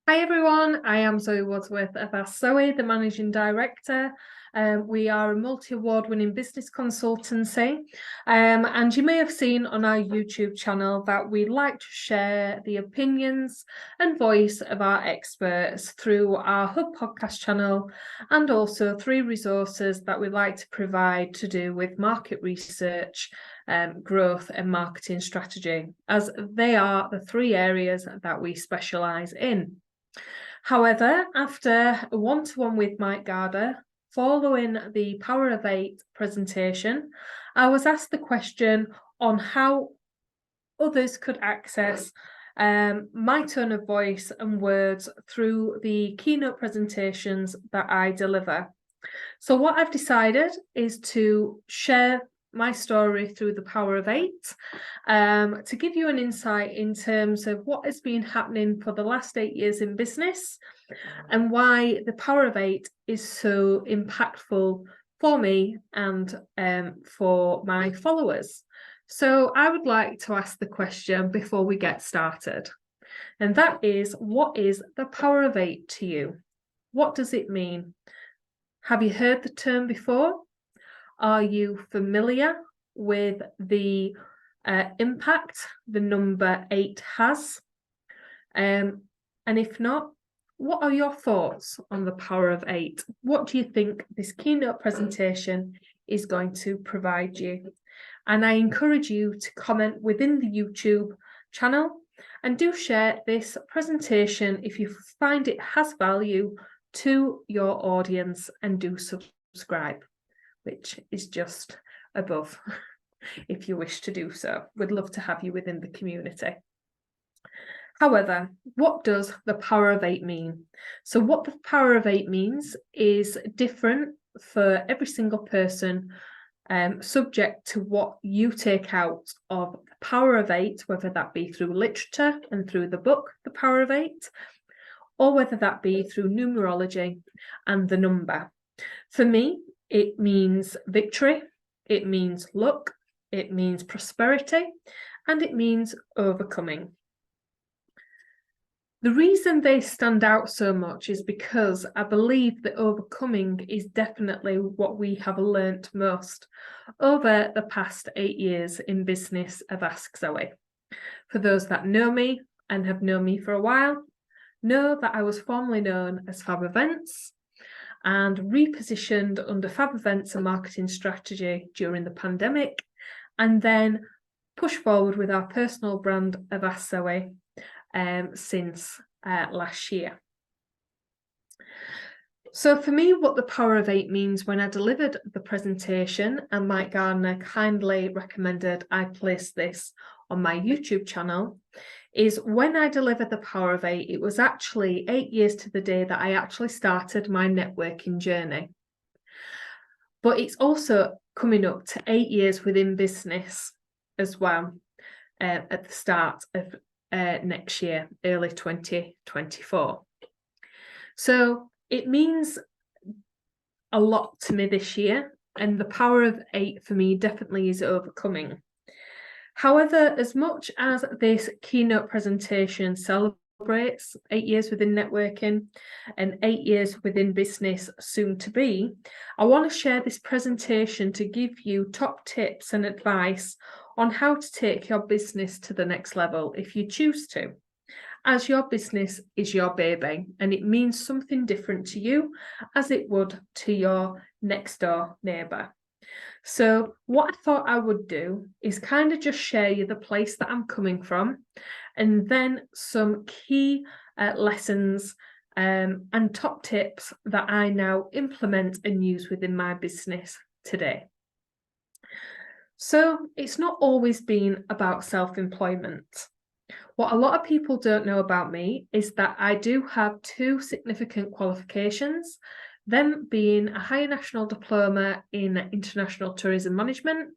Hi everyone, I am Zoe Wadsworth of Ask Zoe, the Managing Director. We are a multi-award winning business consultancy, and you may have seen on our YouTube channel that we like to share the opinions and voice of our experts through our Hub podcast channel, and also 3 resources that we like to provide to do with market research, growth and marketing strategy, as they are the 3 areas that we specialise in. However, after a one-to-one with Mike Garder, following the Power of 8 presentation, I was asked the question on how others could access my tone of voice and words through the keynote presentations that I deliver. So what I've decided is to share my story through the Power of 8, to give you an insight in terms of what has been happening for the last 8 years in business and why the Power of 8 is so impactful for me and for my followers. So I would like to ask the question before we get started, and that is, what is the Power of 8 to you? What does it mean? Have you heard the term before? Are you familiar with the impact the number 8 has? And if not, what are your thoughts on the Power of 8? What do you think this keynote presentation is going to provide you? And I encourage you to comment within the YouTube channel and do share this presentation if you find it has value to your audience, and do subscribe, which is just above if you wish to do so. We'd love to have you within the community. However, what does the Power of 8 mean? So what the Power of 8 means is different for every single person, subject to what you take out of the Power of 8, whether that be through literature and through the book, The Power of 8, or whether that be through numerology and the number. For me, it means victory, it means luck, it means prosperity, and it means overcoming. The reason they stand out so much is because I believe that overcoming is definitely what we have learnt most over the past 8 years in business of Ask Zoe. For those that know me and have known me for a while, know that I was formerly known as Fab Events and repositioned under Fab Events and Marketing Strategy during the pandemic, and then pushed forward with our personal brand of Ask Zoe since last year. So for me, what the Power of 8 means, when I delivered the presentation and Mike Gardner kindly recommended I place this on my YouTube channel, is when I delivered the Power of 8, it was actually 8 years to the day that I actually started my networking journey. But it's also coming up to 8 years within business as well, at the start of next year, early 2024. So it means a lot to me this year, and the Power of 8 for me definitely is overcoming. However, as much as this keynote presentation celebrates 8 years within networking and 8 years within business soon to be, I want to share this presentation to give you top tips and advice on how to take your business to the next level if you choose to, as your business is your baby and it means something different to you as it would to your next door neighbour. So what I thought I would do is kind of just share you the place that I'm coming from, and then some key lessons and top tips that I now implement and use within my business today. So it's not always been about self-employment. What a lot of people don't know about me is that I do have 2 significant qualifications, them being a higher national diploma in international tourism management,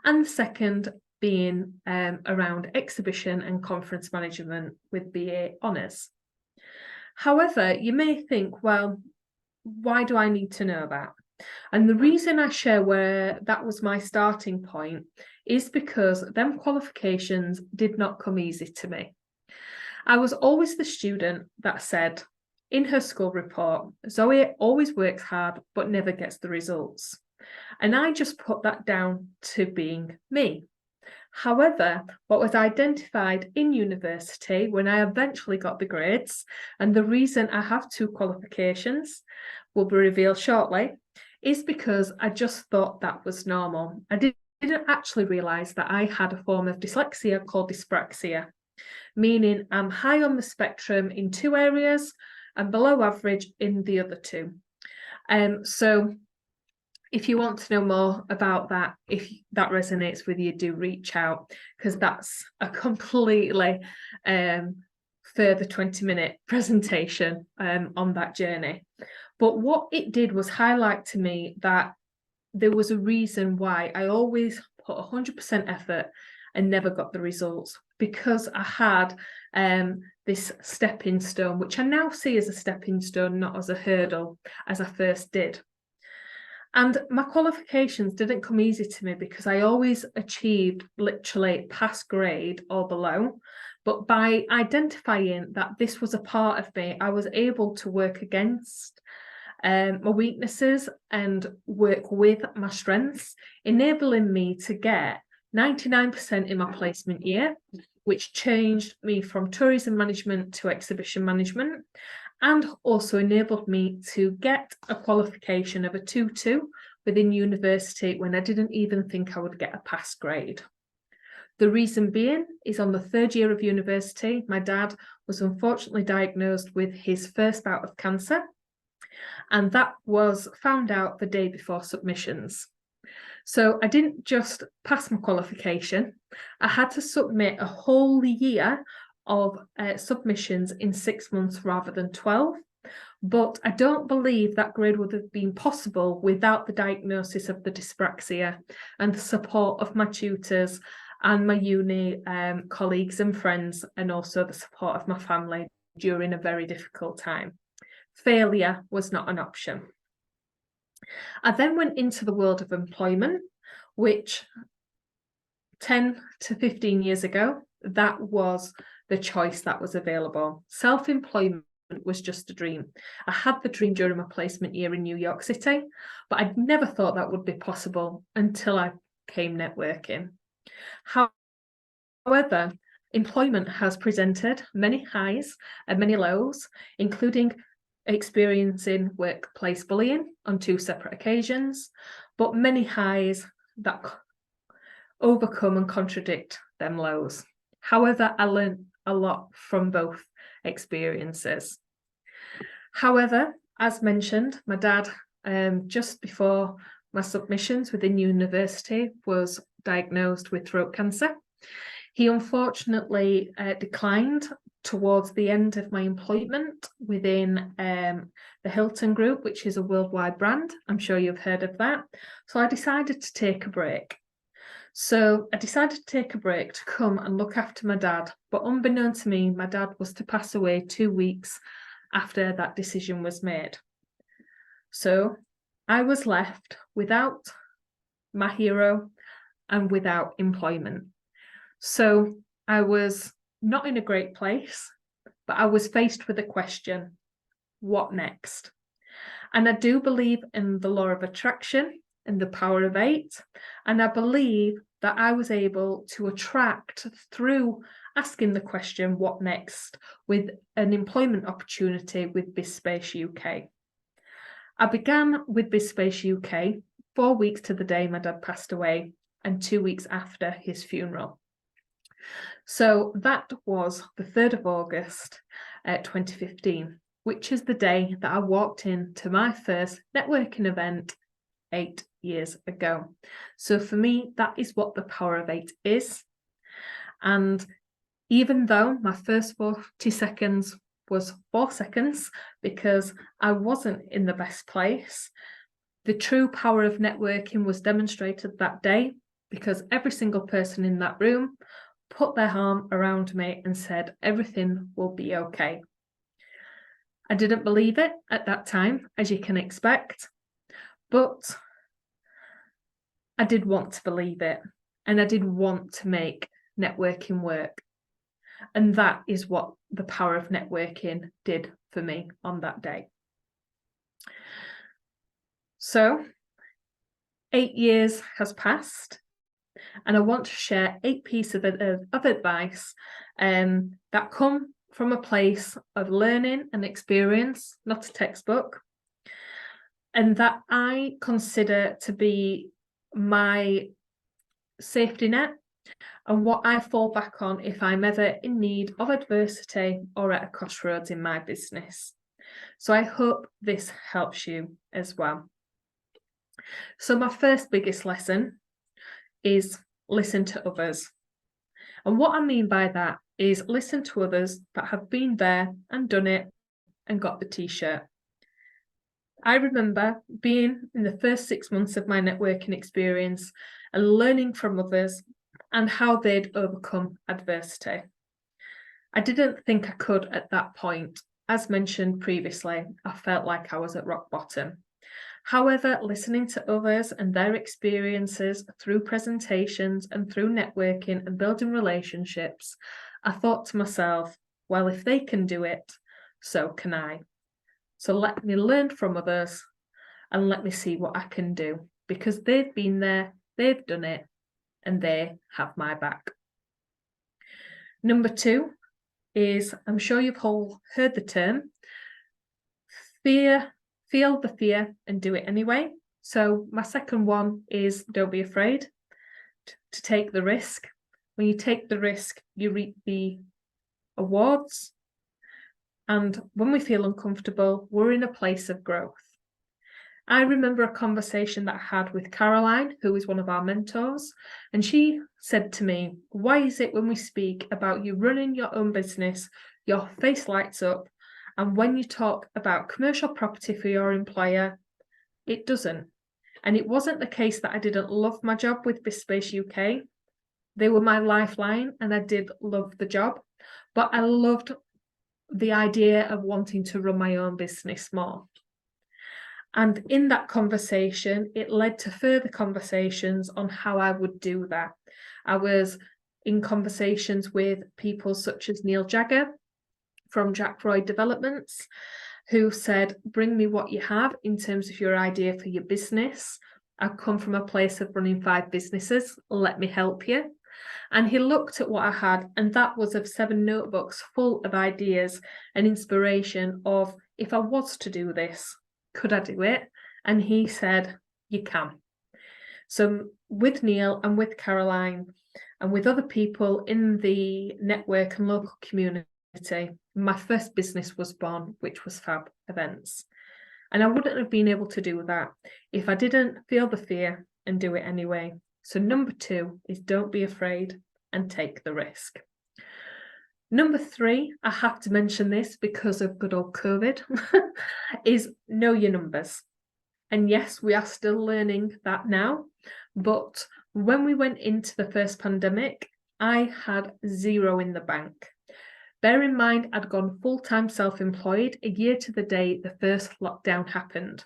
and the second being around exhibition and conference management with BA Honours. However, you may think, well, why do I need to know that? And the reason I share where that was my starting point is because them qualifications did not come easy to me. I was always the student that said in her school report, Zoe always works hard but never gets the results. And I just put that down to being me. However, what was identified in university when I eventually got the grades, and the reason I have 2 qualifications will be revealed shortly, is because I just thought that was normal. I didn't actually realise that I had a form of dyslexia called dyspraxia, meaning I'm high on the spectrum in 2 areas and below average in the other 2. So if you want to know more about that, if that resonates with you, do reach out, because that's a completely further 20-minute presentation on that journey. But what it did was highlight to me that there was a reason why I always put 100% effort and never got the results, because I had this stepping stone, which I now see as a stepping stone, not as a hurdle, as I first did. And my qualifications didn't come easy to me because I always achieved literally pass grade or below. But by identifying that this was a part of me, I was able to work against my weaknesses and work with my strengths, enabling me to get 99% in my placement year, which changed me from tourism management to exhibition management, and also enabled me to get a qualification of a 2-2 within university when I didn't even think I would get a pass grade. The reason being is on the 3rd year of university, my dad was unfortunately diagnosed with his first bout of cancer, and that was found out the day before submissions. So I didn't just pass my qualification, I had to submit a whole year of submissions in 6 months rather than 12. But I don't believe that grade would have been possible without the diagnosis of the dyspraxia and the support of my tutors and my uni colleagues and friends, and also the support of my family during a very difficult time. Failure was not an option. I then went into the world of employment, which 10 to 15 years ago, that was the choice that was available. Self-employment was just a dream. I had the dream during my placement year in New York City, but I'd never thought that would be possible until I came networking. However, employment has presented many highs and many lows, including experiencing workplace bullying on 2 separate occasions, but many highs that overcome and contradict them lows. However, I learned a lot from both experiences. However, as mentioned, my dad, just before my submissions within university, was diagnosed with throat cancer. He unfortunately declined towards the end of my employment within the Hilton Group, which is a worldwide brand. I'm sure you've heard of that. So I decided to take a break. So I decided to take a break to come and look after my dad. But unbeknown to me, my dad was to pass away 2 weeks after that decision was made. So I was left without my hero and without employment. So I was not in a great place, but I was faced with a question: what next? And I do believe in the law of attraction and the power of 8. And I believe that I was able to attract through asking the question, what next, with an employment opportunity with BizSpace UK. I began with BizSpace UK 4 weeks to the day my dad passed away and 2 weeks after his funeral. So that was the 3rd of August 2015, which is the day that I walked into my first networking event 8 years ago. So for me, that is what the power of 8 is. And even though my first 40 seconds was 4 seconds because I wasn't in the best place, the true power of networking was demonstrated that day, because every single person in that room put their arm around me and said, everything will be okay. I didn't believe it at that time, as you can expect, but I did want to believe it, and I did want to make networking work. And that is what the power of networking did for me on that day. So 8 years has passed, and I want to share 8 pieces of advice that come from a place of learning and experience, not a textbook, and that I consider to be my safety net and what I fall back on if I'm ever in need of adversity or at a crossroads in my business. So I hope this helps you as well. So my first biggest lesson is listen to others. And what I mean by that is listen to others that have been there and done it and got the t-shirt. I remember being in the first 6 months of my networking experience and learning from others and how they'd overcome adversity. I didn't think I could at that point. As mentioned previously, I felt like I was at rock bottom. However, listening to others and their experiences through presentations and through networking and building relationships, I thought to myself, well, if they can do it, so can I. So let me learn from others and let me see what I can do, because they've been there, they've done it, and they have my back. Number 2 is, I'm sure you've all heard the term, feel the fear and do it anyway. So my second one is don't be afraid to take the risk. When you take the risk, you reap the awards. And when we feel uncomfortable, we're in a place of growth. I remember a conversation that I had with Caroline, who is one of our mentors, and she said to me, why is it when we speak about you running your own business, your face lights up, and when you talk about commercial property for your employer, it doesn't? And it wasn't the case that I didn't love my job with BizSpace UK. They were my lifeline and I did love the job, but I loved the idea of wanting to run my own business more. And in that conversation, it led to further conversations on how I would do that. I was in conversations with people such as Neil Jagger from Jack Roy Developments, who said, bring me what you have in terms of your idea for your business. I come from a place of running 5 businesses. Let me help you. And he looked at what I had, and that was of 7 notebooks full of ideas and inspiration of, if I was to do this, could I do it? And he said, you can. So with Neil and with Caroline and with other people in the network and local community, my first business was born, which was Fab Events. And I wouldn't have been able to do that if I didn't feel the fear and do it anyway. So number 2 is don't be afraid and take the risk. Number 3, I have to mention this because of good old COVID, is know your numbers. And yes, we are still learning that now. But when we went into the first pandemic, I had 0 in the bank. Bear in mind, I'd gone full-time self-employed a year to the day the first lockdown happened.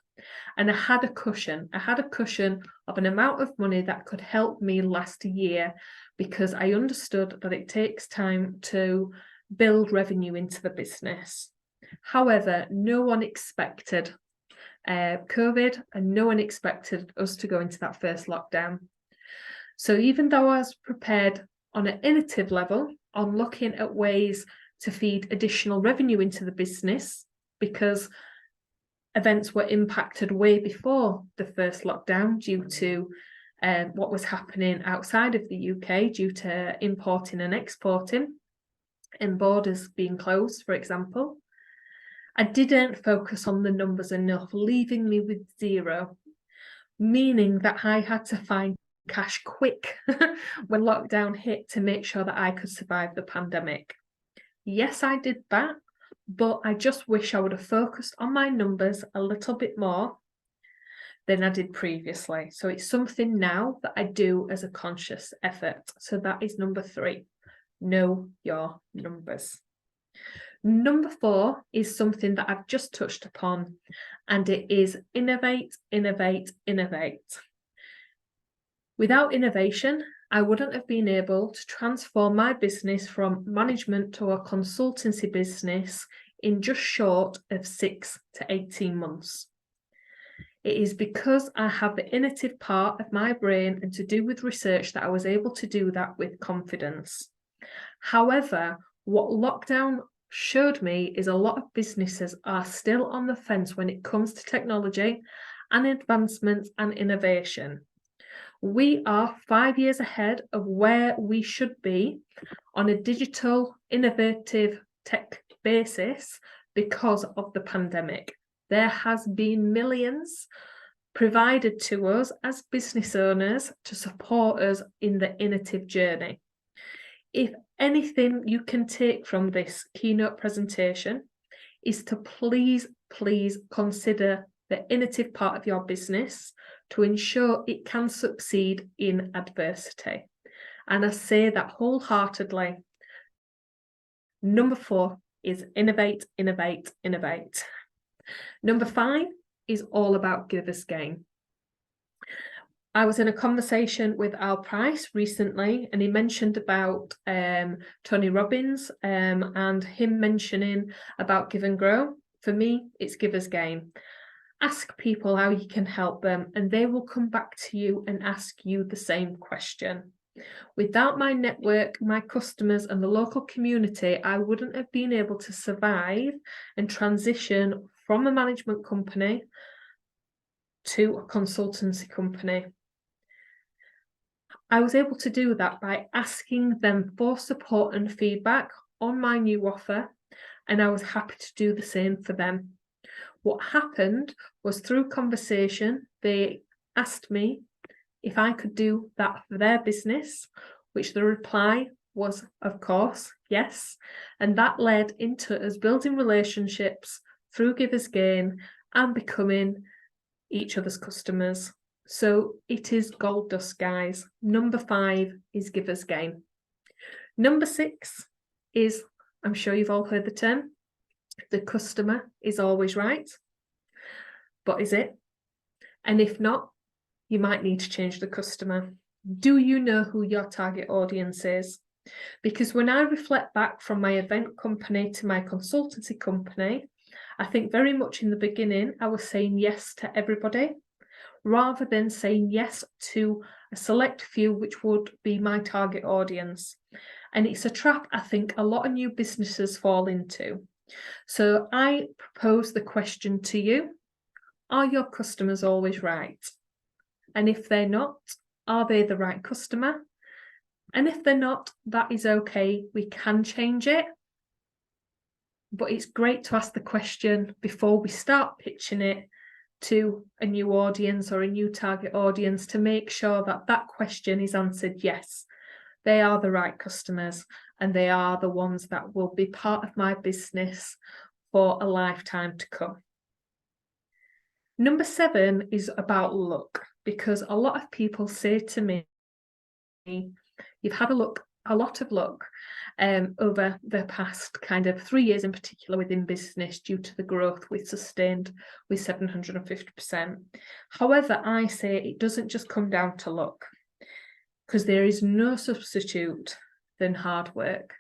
And I had a cushion. I had a cushion of an amount of money that could help me last a year, because I understood that it takes time to build revenue into the business. However, no one expected COVID, and no one expected us to go into that first lockdown. So even though I was prepared on an innovative level on looking at ways to feed additional revenue into the business, because events were impacted way before the first lockdown due to what was happening outside of the UK due to importing and exporting and borders being closed, for example. I didn't focus on the numbers enough, leaving me with 0, meaning that I had to find cash quick when lockdown hit to make sure that I could survive the pandemic. Yes, I did that, but I just wish I would have focused on my numbers a little bit more than I did previously. So it's something now that I do as a conscious effort. So that is number 3, know your numbers. Number 4 is something that I've just touched upon, and it is innovate, innovate, innovate. Without innovation, I wouldn't have been able to transform my business from management to a consultancy business in just short of 6 to 18 months. It is because I have the innovative part of my brain and to do with research that I was able to do that with confidence. However, what lockdown showed me is a lot of businesses are still on the fence when it comes to technology and advancement and innovation. We are 5 years ahead of where we should be on a digital, innovative tech basis because of the pandemic. There has been millions provided to us as business owners to support us in the innovative journey. If anything you can take from this keynote presentation is to please consider the innovative part of your business to ensure it can succeed in adversity. And I say that wholeheartedly. Number 4 is innovate, innovate, innovate. Number 5 is all about givers gain. I was in a conversation with Al Price recently, and he mentioned about Tony Robbins and him mentioning about give and grow. For me, it's givers gain. Ask people how you can help them, and they will come back to you and ask you the same question. Without my network, my customers, and the local community, I wouldn't have been able to survive and transition from a management company to a consultancy company. I was able to do that by asking them for support and feedback on my new offer, and I was happy to do the same for them. What happened was through conversation, they asked me if I could do that for their business, which the reply was, of course, yes. And that led into us building relationships through givers gain and becoming each other's customers. So it is gold dust, guys. Number 5 is givers gain. Number 6 is, I'm sure you've all heard the term, the customer is always right. But is it? And if not, you might need to change the customer. Do you know who your target audience is? Because when I reflect back from my event company to my consultancy company, I think very much in the beginning, I was saying yes to everybody, rather than saying yes to a select few, which would be my target audience. And it's a trap I think a lot of new businesses fall into. So I propose the question to you: are your customers always right? And if they're not, are they the right customer? And if they're not, that is okay. We can change it. But it's great to ask the question before we start pitching it to a new audience or a new target audience to make sure that that question is answered yes. They are the right customers and they are the ones that will be part of my business for a lifetime to come. Number 7 is about luck, because a lot of people say to me, you've had a lot of luck over the past kind of 3 years in particular within business due to the growth we've sustained with 750%. However, I say it doesn't just come down to luck, because there is no substitute than hard work.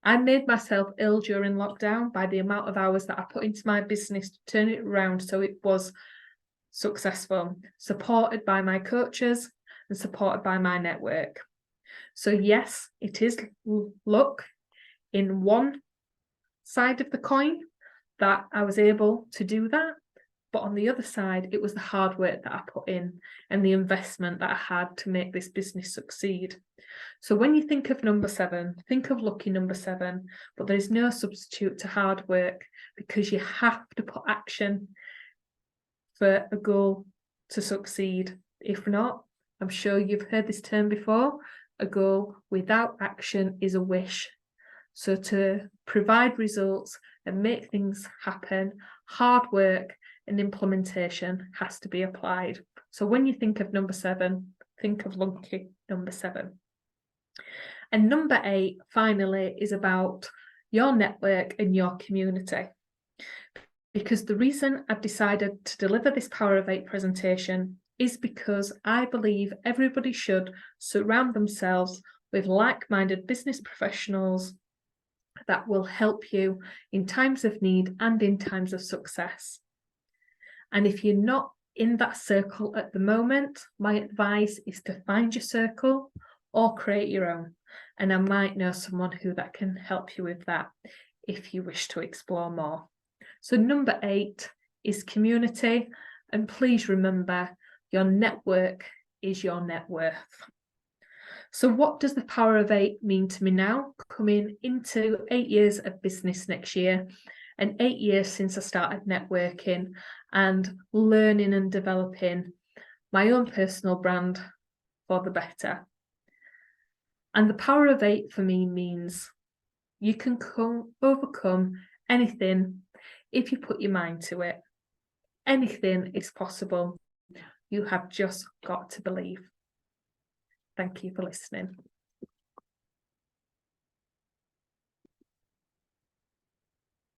I made myself ill during lockdown by the amount of hours that I put into my business to turn it around so it was successful, supported by my coaches and supported by my network. So yes, it is luck in one side of the coin that I was able to do that. But on the other side, it was the hard work that I put in and the investment that I had to make this business succeed. So when you think of number 7, think of lucky number 7, but there is no substitute to hard work, because you have to put action for a goal to succeed. If not, I'm sure you've heard this term before, a goal without action is a wish. So to provide results and make things happen, hard work and implementation has to be applied. So when you think of number 7, think of lucky number 7. And number 8, finally, is about your network and your community. Because the reason I've decided to deliver this Power of 8 presentation is because I believe everybody should surround themselves with like-minded business professionals that will help you in times of need and in times of success. And if you're not in that circle at the moment, my advice is to find your circle or create your own. And I might know someone that can help you with that if you wish to explore more. So number 8 is community. And please remember, your network is your net worth. So what does the power of 8 mean to me now? Coming into 8 years of business next year, and 8 years since I started networking and learning and developing my own personal brand for the better. And the power of 8 for me means you can overcome anything if you put your mind to it. Anything is possible. You have just got to believe. Thank you for listening.